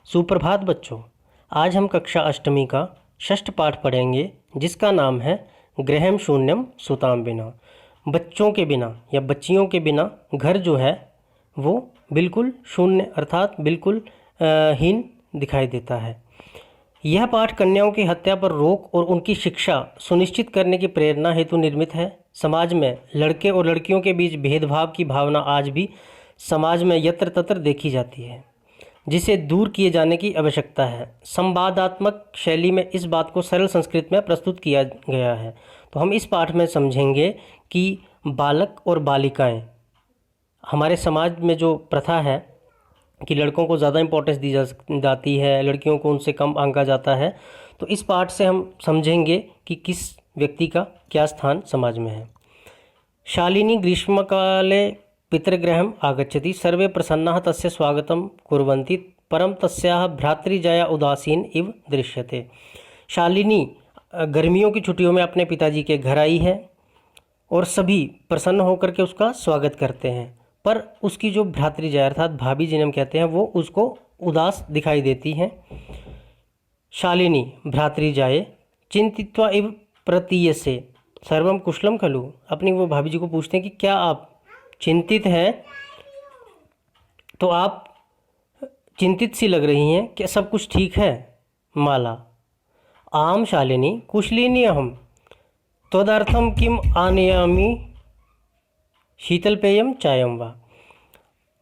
सुप्रभात बच्चों। आज हम कक्षा अष्टमी का षष्ठ पाठ पढ़ेंगे जिसका नाम है गृहम शून्यम सुताम बिना। बच्चों के बिना या बच्चियों के बिना घर जो है वो बिल्कुल शून्य अर्थात बिल्कुल हीन दिखाई देता है। यह पाठ कन्याओं की हत्या पर रोक और उनकी शिक्षा सुनिश्चित करने की प्रेरणा हेतु निर्मित है। समाज में लड़के और लड़कियों के बीच भेदभाव की भावना आज भी समाज में यत्र तत्र देखी जाती है, जिसे दूर किए जाने की आवश्यकता है। संवादात्मक शैली में इस बात को सरल संस्कृत में प्रस्तुत किया गया है। तो हम इस पाठ में समझेंगे कि बालक और बालिकाएं, हमारे समाज में जो प्रथा है कि लड़कों को ज़्यादा इम्पोर्टेंस दी जाती है, लड़कियों को उनसे कम आंका जाता है। तो इस पाठ से हम समझेंगे कि किस व्यक्ति का क्या स्थान समाज में है। शालिनी ग्रीष्मकाले पितृगृहम् आगच्छति, सर्वे प्रसन्नाः तस्य स्वागतं कुर्वन्ति, परं तस्याः भ्रातृजाया उदासीन इव दृश्यते। शालिनी गर्मियों की छुट्टियों में अपने पिताजी के घर आई है और सभी प्रसन्न होकर के उसका स्वागत करते हैं, पर उसकी जो भ्रातृजाया अर्थात भाभी जिन्हें हम कहते हैं वो उसको उदास दिखाई देती हैं। शालिनी भ्रातृजाये चिंतित्वा इव प्रतीयसे सर्वम कुशलम खलु। अपनी वो भाभी जी को पूछते हैं कि क्या आप चिंतित हैं? तो आप चिंतित सी लग रही हैं, क्या सब कुछ ठीक है? माला आम शालिनी कुशलिनी अहम त्वदर्थम किम आनयामि शीतलपेयम चायम वा।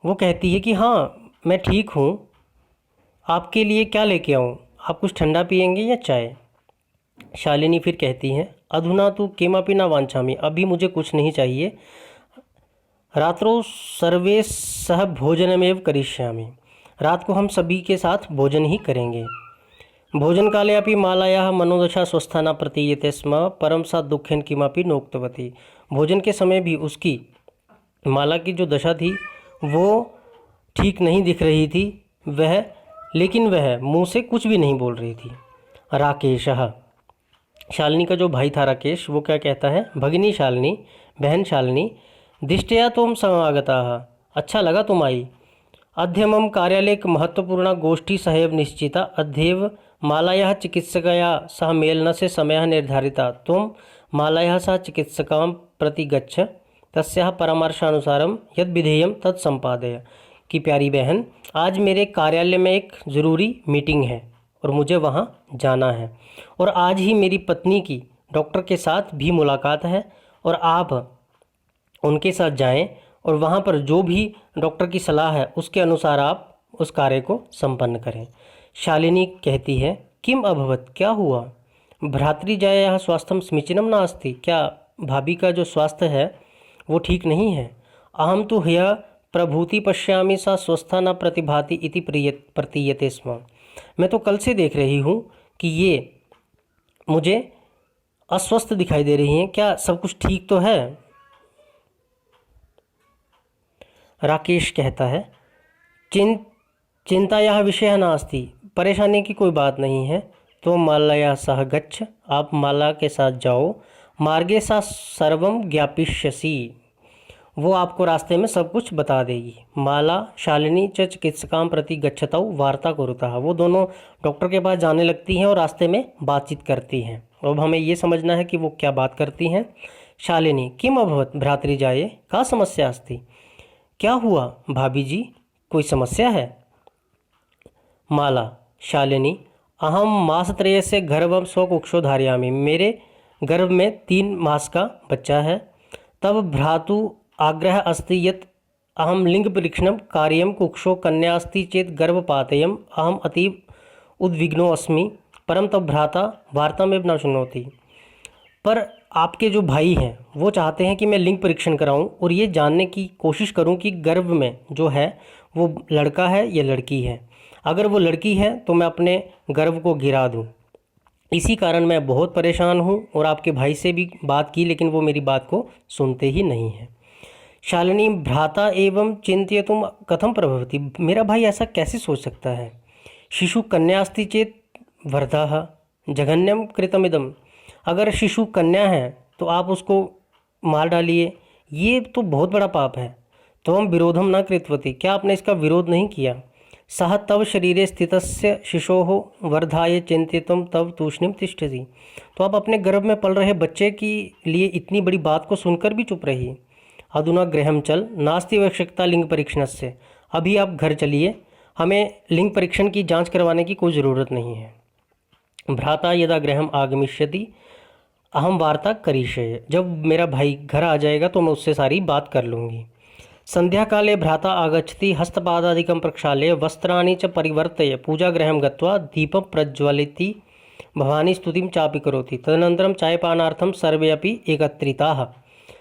वो कहती है कि हाँ मैं ठीक हूँ, आपके लिए क्या लेके आऊँ? आप कुछ ठंडा पियेंगे या चाय? शालिनी फिर कहती हैं अधुना तो किमपि न वांछामि, अभी मुझे कुछ नहीं चाहिए। रात्रो सर्वे सह भोजनमेव करिष्यामि, रात को हम सभी के साथ भोजन ही करेंगे। भोजन काले अपि मालायाः मनोदशा स्वस्था न प्रतीयते स्म, परम सा दुखेन किमपि नोक्तवती। भोजन के समय भी उसकी माला की जो दशा थी वो ठीक नहीं दिख रही थी, लेकिन वह मुंह से कुछ भी नहीं बोल रही थी। राकेशः, शालिनी का जो भाई था राकेश, वो क्या कहता है, भगिनी शालिनी बहन शालिनी दिष्टया तुम समागता, अच्छा लगा तुम आई। अध्यमम कार्यालय महत्वपूर्ण गोष्ठी सहैव निश्चिता, अध्येव मालायाः चिकित्सकया सह मेलनस्य से समय निर्धारिता, तुम मालायाः सह चिकित्सकां प्रति गच्छ, तस्याः परामर्शानुसारम यद विधेयम तत् संपादय। कि प्यारी बहन, आज मेरे कार्यालय में एक ज़रूरी मीटिंग है और मुझे वहाँ जाना है, और आज ही मेरी पत्नी की डॉक्टर के साथ भी मुलाकात है, और आप उनके साथ जाएं और वहाँ पर जो भी डॉक्टर की सलाह है उसके अनुसार आप उस कार्य को संपन्न करें। शालिनी कहती है किम अभवत, क्या हुआ? भ्रातृजायाः स्वास्थ्यम समीचीनं नास्ति, क्या भाभी का जो स्वास्थ्य है वो ठीक नहीं है? अहम तो ह्यः प्रभूति पश्यामि सा स्वस्था न प्रतिभाति इति प्रतीयते स्म, मैं तो कल से देख रही हूँ कि ये मुझे अस्वस्थ दिखाई दे रही हैं, क्या सब कुछ ठीक तो है? राकेश कहता है चिंतायाः विषयः नास्ति, परेशानी की कोई बात नहीं है। तो मालाया सह गच्छ, आप माला के साथ जाओ। मार्गे सा सर्वम ज्ञापिष्यसि, वो आपको रास्ते में सब कुछ बता देगी। माला शालिनी च चिकित्सकां प्रति गच्छतौ वार्ता कुरुतः, वो दोनों डॉक्टर के पास जाने लगती हैं और रास्ते में बातचीत करती हैं। अब हमें ये समझना है कि वो क्या बात करती हैं। शालिनी किम अभवत भ्रातृजाये का समस्या अस्ति, क्या हुआ भाभी जी, कोई समस्या है? माला शालिनी अहम मासत्रयस्य गर्भं स्वकुक्षौ धारयामि, मेरे गर्भ में 3 मास का बच्चा है। तब भ्रातु आग्रह अस्ति यत् अहम लिंग परीक्षणं कार्यं कुक्षौ कन्या अस्ति चेत गर्भपातयम्, अहम अतीव उद्विग्नो अस्मि, परम तब भ्राता वार्तामेव न शृणोति। पर आपके जो भाई हैं वो चाहते हैं कि मैं लिंग परीक्षण कराऊं और ये जानने की कोशिश करूं कि गर्भ में जो है वो लड़का है या लड़की है। अगर वो लड़की है तो मैं अपने गर्भ को गिरा दूं। इसी कारण मैं बहुत परेशान हूं और आपके भाई से भी बात की, लेकिन वो मेरी बात को सुनते ही नहीं हैं। शालिनी भ्राता एवं चिंतयितुं कथम प्रभवति, मेरा भाई ऐसा कैसे सोच सकता है? शिशु कन्या अस्ति चेत वरदाः जघन्यम कृतमिदम, अगर शिशु कन्या है तो आप उसको मार डालिए, ये तो बहुत बड़ा पाप है। तो हम विरोधम न कृतवती, क्या आपने इसका विरोध नहीं किया? सह तव शरीरे स्थितस्य शिशोः वर्धाय चिंतितुम तव तूष्णीम तिष्ठति। तो आप अपने गर्भ में पल रहे बच्चे की लिए इतनी बड़ी बात को सुनकर भी चुप रही। अधुना गृहं चल नास्ति आवश्यकता लिंग परीक्षणस्य। अभी आप घर चलिए, हमें लिंग परीक्षण की जांच करवाने की कोई ज़रूरत नहीं है। भ्राता यदा गृहम आगमिष्यति अहम वार्ता करिष्ये। जब मेरा भाई घर आ जाएगा तो मैं उससे सारी बात कर लूँगी। संध्या काले भ्राता आगच्छति हस्तपादादिकं प्रक्षाल्य वस्त्राणि च परिवर्तय पूजागृहं गत्वा दीपं प्रज्वलिति भवानी स्तुतिं चापि करोति। तदनन्तरं चायपानार्थं सर्वे अपि एकत्रिताः।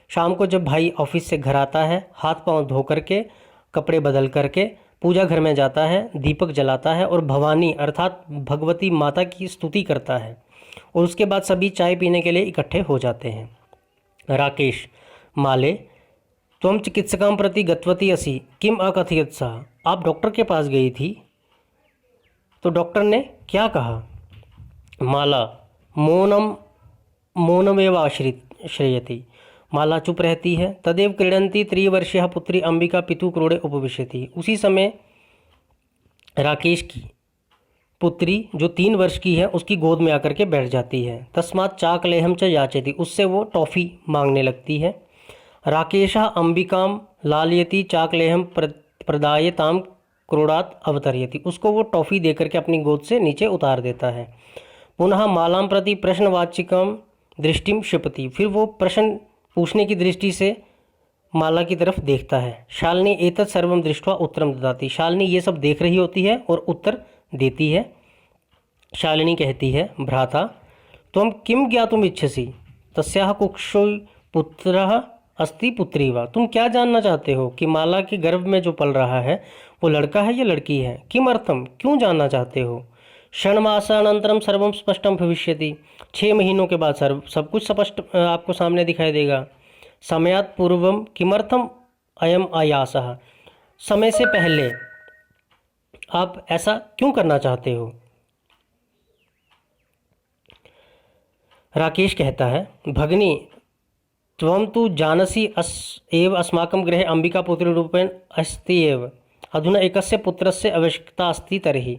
शाम को जब भाई ऑफिस से घर आता है, हाथ पांव धो करके कपड़े बदल करके पूजा घर में जाता है, दीपक जलाता है और भवानी अर्थात भगवती माता की स्तुति करता है और उसके बाद सभी चाय पीने के लिए इकट्ठे हो जाते हैं। राकेश माले त्वं चिकित्सकां प्रति गतवती असि किम अकथयत् सः। आप डॉक्टर के पास गई थी तो डॉक्टर ने क्या कहा। माला मौनमेव श्रेयति। माला चुप रहती है। तदेव क्रीडन्ती त्रिवर्षीया पुत्री अंबिका पितु क्रोड़े उपविशति। उसी समय राकेश की पुत्री जो 3 वर्ष की है उसकी गोद में आकर के बैठ जाती है। तस्मात् चाकलेहम च याचति। उससे वो टॉफ़ी मांगने लगती है। राकेशः अंबिकाम लालयति चाकलेहम प्रदायताम क्रोड़ात अवतरयति। उसको वो टॉफ़ी देकर के अपनी गोद से नीचे उतार देता है। पुनः मालाम प्रति प्रश्नवाचिकम दृष्टिम क्षिपति। फिर वो प्रश्न पूछने की दृष्टि से माला की तरफ देखता है। शालिनी एतत् सर्वम दृष्ट्वा उत्तरम ददाति। शालिनी ये सब देख रही होती है और उत्तर देती है। शालिनी कहती है, भ्राता त्वं किम ज्ञातुम इच्छसि तस्याः कुक्षौ पुत्रः अस्ति पुत्री वा। तुम क्या जानना चाहते हो कि माला के गर्भ में जो पल रहा है वो लड़का है या लड़की है। किमर्थम क्यों जानना चाहते हो। षण्मासानंतरम सर्वम स्पष्टम भविष्यति। 6 महीनों के बाद सब कुछ स्पष्ट आपको सामने दिखाई देगा। समयात् पूर्वम किमर्थम अयम आयासः। समय से पहले आप ऐसा क्यों करना चाहते हो। राकेश कहता है, भगिनी त्वं तु जानसि एव अस्माकं गृहे अंबिका पुत्रीरूपेण अस्ति एव। अधुना एकस्य पुत्रस्य आवश्यकता अस्ति तर्हि।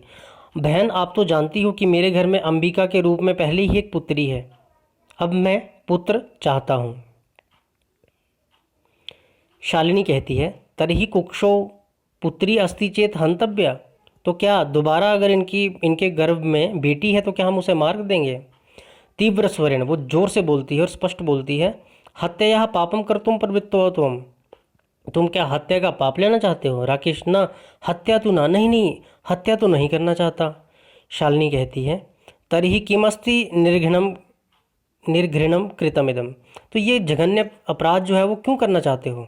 बहन आप तो जानती हो कि मेरे घर में अंबिका के रूप में पहले ही एक पुत्री है। अब मैं पुत्र चाहता हूँ। शालिनी कहती है, तर्हि कुक्षौ पुत्री अस्ति चेत हंतव्या। तो क्या दोबारा अगर इनके गर्भ में बेटी है तो क्या हम उसे मार देंगे। तीव्र स्वरेण वो जोर से बोलती है और स्पष्ट बोलती है, हत्या पापम कर्तुम प्रवृत्तो तुम क्या हत्या का पाप लेना चाहते हो। राकेश ना हत्या तो ना नहीं हत्या तो नहीं करना चाहता। शालिनी कहती है, तर्हि किमस्ति निर्घृणम कृतमिदम। तो ये जघन्य अपराध जो है वो क्यों करना चाहते हो।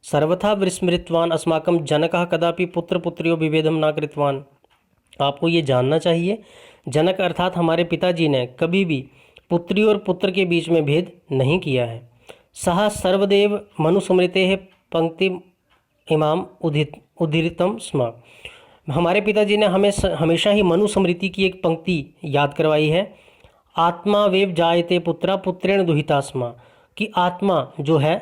सर्वथा विस्मृतवान अस्माकं जनकः कदापि पुत्र पुत्रियों विभेदम न कृतवान। आपको ये जानना चाहिए जनक अर्थात हमारे पिताजी ने कभी भी पुत्री और पुत्र के बीच में भेद नहीं किया है। सह सर्वदेव मनुस्मृतेः पंक्ति इमाम उद्धृतम स्म। हमारे पिताजी ने हमें हमेशा ही मनुस्मृति की एक पंक्ति याद करवाई है, आत्मा वेव जायते पुत्रा पुत्रेण दुहिता स्म। कि आत्मा जो है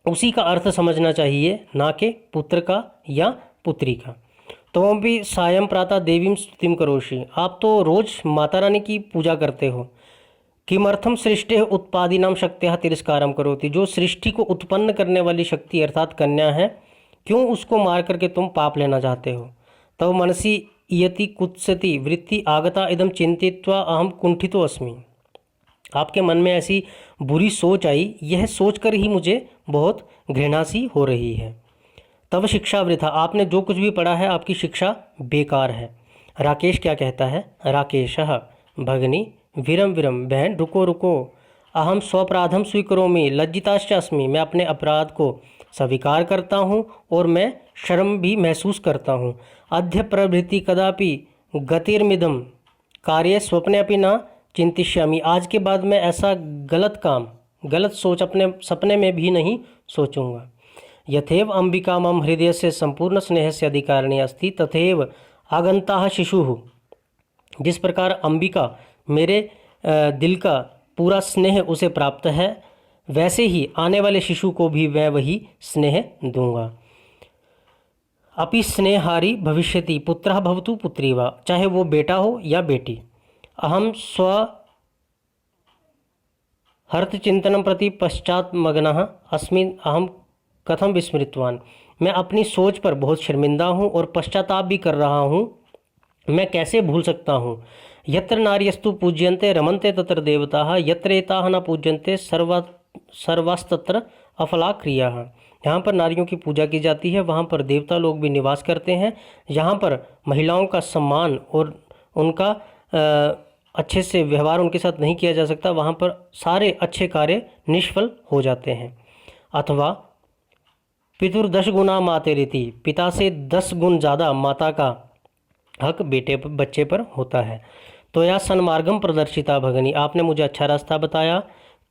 उसी का अर्थ समझना चाहिए, ना कि पुत्र का या पुत्री का। तो भी सायं प्रातः देवीं स्तुतिम करोषि। आप तो रोज माता रानी की पूजा करते हो। किमर्थम सृष्टि उत्पादिनाम शक्तियाः तिरस्कारम करोति। जो सृष्टि को उत्पन्न करने वाली शक्ति अर्थात कन्या है, क्यों उसको मार करके तुम पाप लेना चाहते हो। तव मनसी इयति कुत्सति वृत्ति आगता इदम चिंतित्वा अहम कुंठितो अस्मि। आपके मन में ऐसी बुरी सोच आई, यह सोचकर ही मुझे बहुत घृणा सी हो रही है। तब शिक्षा वृथा। आपने जो कुछ भी पढ़ा है आपकी शिक्षा बेकार है। राकेश क्या कहता है, राकेशः भगिनी विरम विरम। बहन रुको रुको। अहम स्वपराधम स्वीकरोमि लज्जिताश्च अस्मि। मैं अपने अपराध को स्वीकार करता हूँ और मैं शर्म भी महसूस करता हूँ। अद्य प्रभृति कदापि गतिर्मिदम कार्य स्वप्ने अपि न चिंतिष्यामि। आज के बाद मैं ऐसा गलत सोच अपने सपने में भी नहीं सोचूंगा। यथेव अंबिका मम हृदय से संपूर्ण स्नेह से अधिकारिणी अस्ति तथैव आगंता शिशु। जिस प्रकार अंबिका मेरे दिल का पूरा स्नेह उसे प्राप्त है, वैसे ही आने वाले शिशु को भी मैं वही स्नेह दूंगा। अपि स्नेहारी भविष्यति पुत्रः भवतु पुत्री वा, चाहे वो बेटा हो या बेटी। अहम स्व हर्तचिंतनं प्रति पश्चात्मग्नः अस्मि अहम कथम विस्मृतवान। मैं अपनी सोच पर बहुत शर्मिंदा हूँ और पश्चाताप भी कर रहा हूँ, मैं कैसे भूल सकता हूँ। यत्र नार्यस्तु पूज्यन्ते रमन्ते तत्र देवताः, यत्र एताः न पूज्यन्ते सर्वास्तत्र अफला क्रियाः। यहाँ पर नारियों की पूजा की जाती है, वहाँ पर देवता लोग भी निवास करते हैं। यहाँ पर महिलाओं का सम्मान और उनका अच्छे से व्यवहार उनके साथ नहीं किया जा सकता, वहाँ पर सारे अच्छे कार्य निष्फल हो जाते हैं। अथवा पितुर्दश गुना माते रीति, पिता से 10 गुण ज़्यादा माता का हक बच्चे पर होता है। तो या सन्मार्गम प्रदर्शिता भगनी, आपने मुझे अच्छा रास्ता बताया।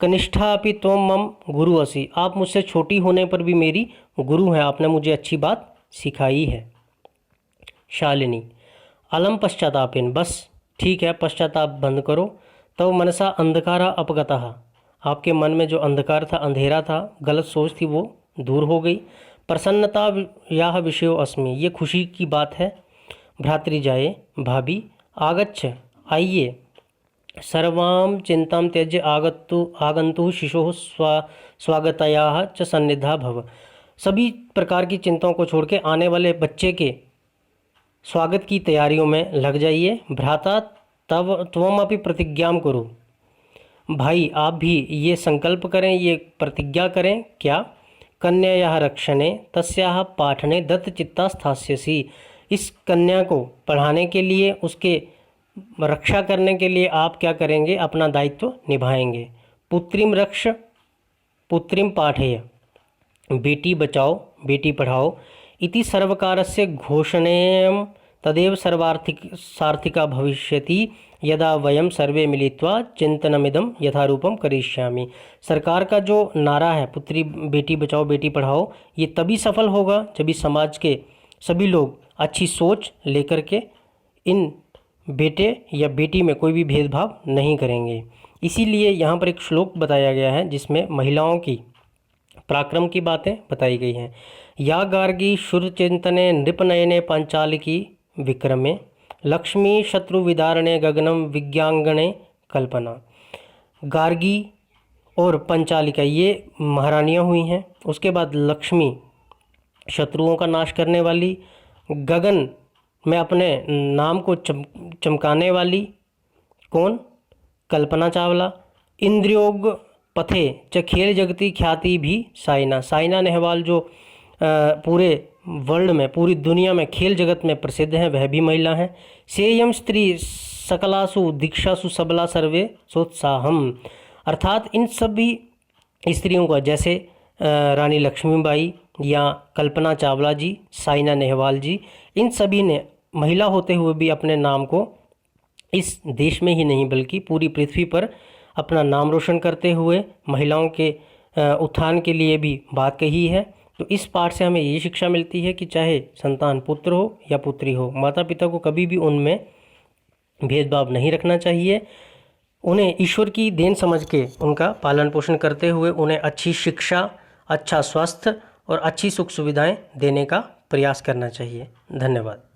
कनिष्ठा अपि त्वं मम गुरु असि, आप मुझसे छोटी होने पर भी मेरी गुरु हैं, आपने मुझे अच्छी बात सिखाई है। शालिनी, अलम पश्चातापेन, बस ठीक है, पश्चाताप बंद करो। तव मनसा अंधकारा अपगतः, आपके मन में जो अंधकार था, अंधेरा था, गलत सोच थी, वो दूर हो गई। प्रसन्नता याह विषयो अस्मि, ये खुशी की बात है। भ्रातृजाये, भाभी, आगच्छ, आइए। सर्वां चिंतां त्यज्य आगंतु शिशोः स्वागतायाः च सन्निधा भव, सभी प्रकार की चिंताओं को छोड़ के आने वाले बच्चे के स्वागत की तैयारियों में लग जाइए। भ्राता तव त्वमपि प्रतिज्ञां कुरु, भाई आप भी ये संकल्प करें, ये प्रतिज्ञा करें। क्या? कन्यायाः रक्षणे तस्याः पाठने दत्तचित्ता स्थास्यसि, इस कन्या को पढ़ाने के लिए, उसके रक्षा करने के लिए आप क्या करेंगे? अपना दायित्व निभाएंगे। पुत्रीम रक्ष पुत्रीम पाठेय, बेटी बचाओ बेटी पढ़ाओ। इति सर्वकारस्य घोषणेयं तदेव सार्थिका भविष्यति यदा वयम सर्वे मिलित्वा चिंतनमिदं यथारूपम करिष्यामि। सरकार का जो नारा है पुत्री बेटी बचाओ बेटी पढ़ाओ, ये तभी सफल होगा जब इस समाज के सभी लोग अच्छी सोच लेकर के इन बेटे या बेटी में कोई भी भेदभाव नहीं करेंगे। इसीलिए यहाँ पर एक श्लोक बताया गया है जिसमें महिलाओं की पराक्रम की बातें बताई गई हैं। या गार्गी शुरचिंतने नृपनयने पांचालिकी विक्रमे, लक्ष्मी शत्रु विदारणे गगनम विज्ञांगणे कल्पना। गार्गी और पंचालिका ये महारानियाँ हुई हैं। उसके बाद लक्ष्मी शत्रुओं का नाश करने वाली, गगन में अपने नाम को चमकाने वाली कौन? कल्पना चावला। इंद्रियोग पथे च खेल जगती ख्याति भी साइना, साइना नेहवाल जो पूरे वर्ल्ड में पूरी दुनिया में खेल जगत में प्रसिद्ध हैं, वह भी महिला हैं। सेयम स्त्री सकलासु दीक्षासु सबला सर्वे सोत्साहम, अर्थात इन सभी स्त्रियों का जैसे रानी लक्ष्मीबाई या कल्पना चावला जी, साइना नेहवाल जी, इन सभी ने महिला होते हुए भी अपने नाम को इस देश में ही नहीं बल्कि पूरी पृथ्वी पर अपना नाम रोशन करते हुए महिलाओं के उत्थान के लिए भी बात कही है। तो इस पाठ से हमें ये शिक्षा मिलती है कि चाहे संतान पुत्र हो या पुत्री हो, माता पिता को कभी भी उनमें भेदभाव नहीं रखना चाहिए। उन्हें ईश्वर की देन समझ के उनका पालन पोषण करते हुए उन्हें अच्छी शिक्षा, अच्छा स्वास्थ्य और अच्छी सुख सुविधाएं देने का प्रयास करना चाहिए। धन्यवाद।